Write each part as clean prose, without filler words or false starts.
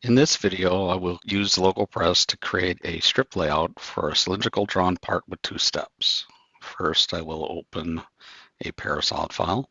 In this video, I will use LogoPress to create a strip layout for a cylindrical drawn part with two steps. First, I will open a Parasol file.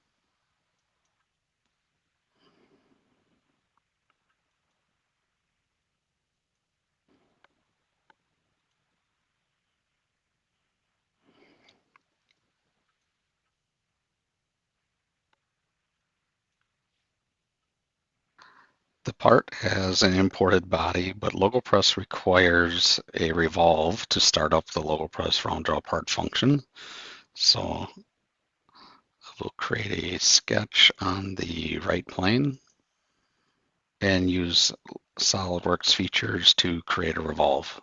The part has an imported body, but LogoPress requires a revolve to start up the LogoPress round draw part function. So I will create a sketch on the right plane and use SolidWorks features to create a revolve.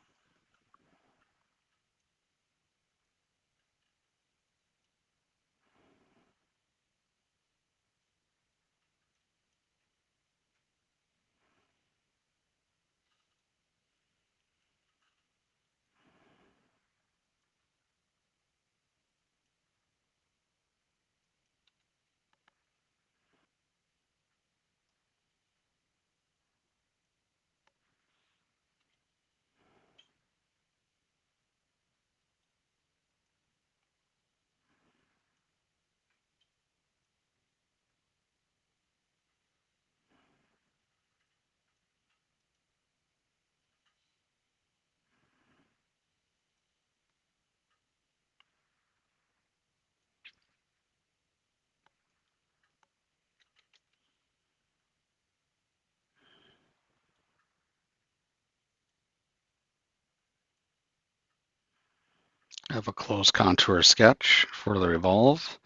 I have a closed contour sketch for the revolve.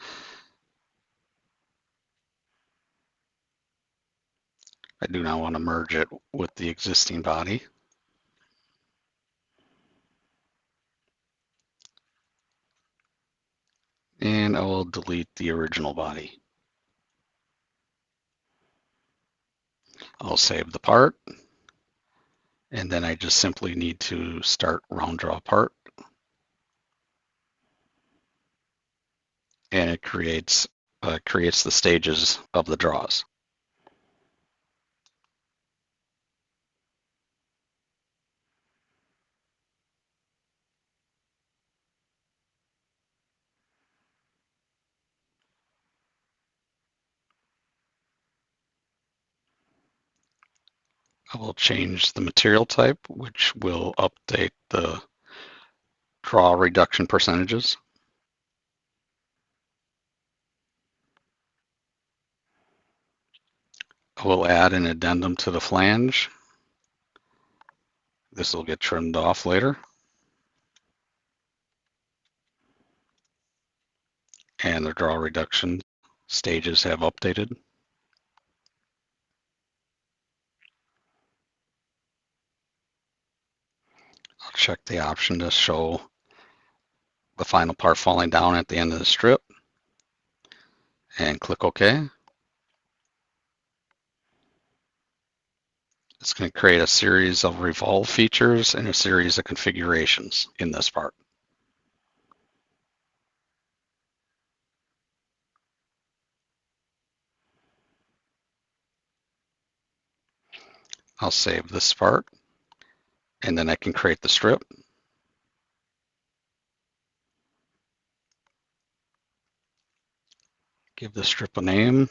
I do not want to merge it with the existing body. And I will delete the original body. I'll save the part. And then I just simply need to start round draw part. And it creates the stages of the draws. I will change the material type, which will update the draw reduction percentages. I will add an addendum to the flange. This will get trimmed off later. And the draw reduction stages have updated. I'll check the option to show the final part falling down at the end of the strip and click OK. It's going to create a series of revolve features and a series of configurations in this part. I'll save this part and then I can create the strip. Give the strip a name.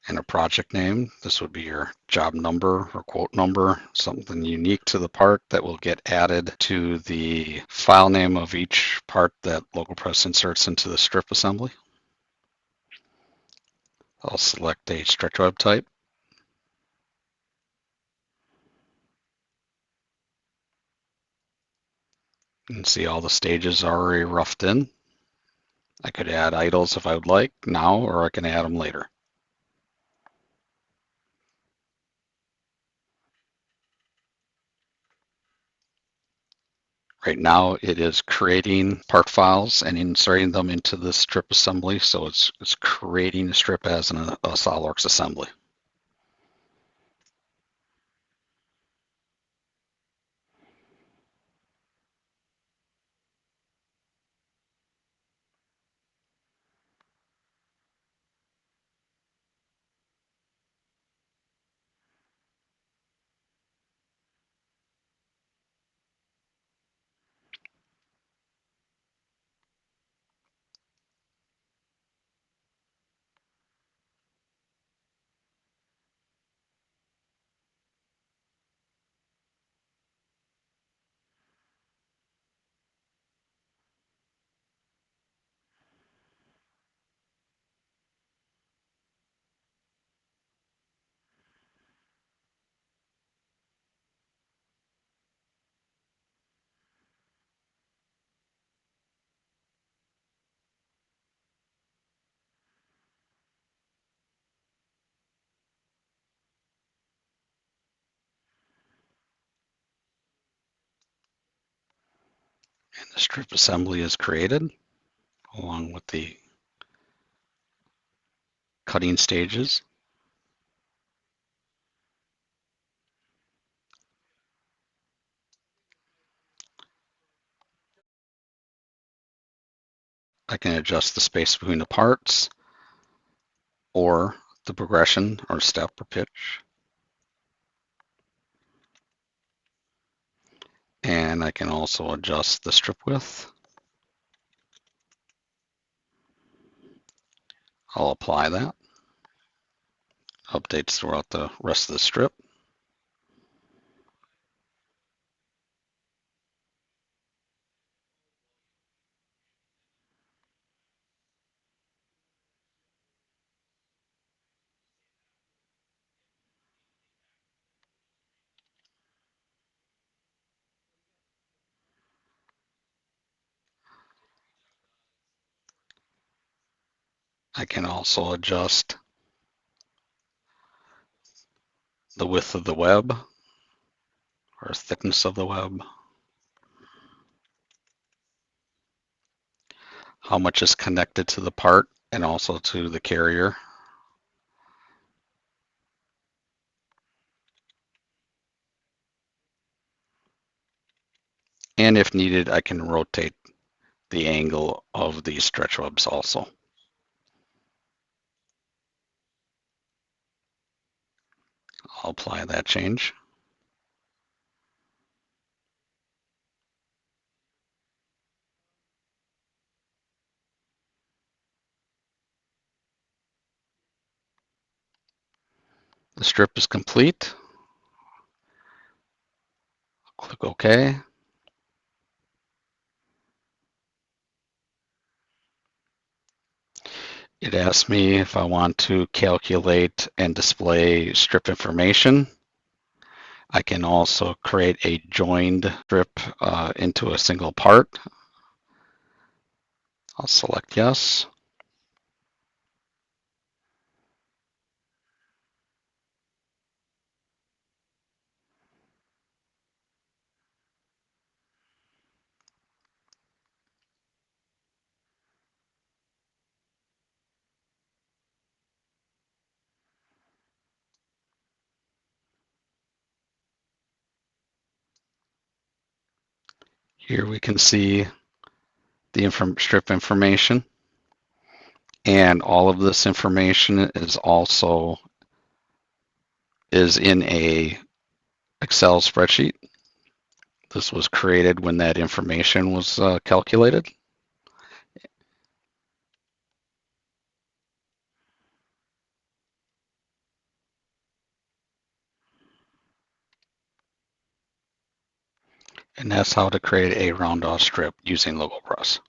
And a project name. This would be your job number or quote number, something unique to the part that will get added to the file name of each part that LogoPress inserts into the strip assembly. I'll select a stretch web type. You can see all the stages are already roughed in. I could add idles if I would like now, or I can add them later. Right now it is creating part files and inserting them into the strip assembly. So it's creating a strip as a SolidWorks assembly. strip assembly is created along with the cutting stages. I can adjust the space between the parts or the progression or step or pitch. And I can also adjust the strip width. I'll apply that. Updates throughout the rest of the strip. I can also adjust the width of the web or thickness of the web, how much is connected to the part and also to the carrier. And if needed, I can rotate the angle of these stretch webs also. I'll apply that change. The strip is complete. Click OK. It asks me if I want to calculate and display strip information. I can also create a joined strip into a single part. I'll select yes. Here we can see the strip information, and all of this information is also in a Excel spreadsheet. This was created when that information was calculated. And that's how to create a round off strip using LogoPress.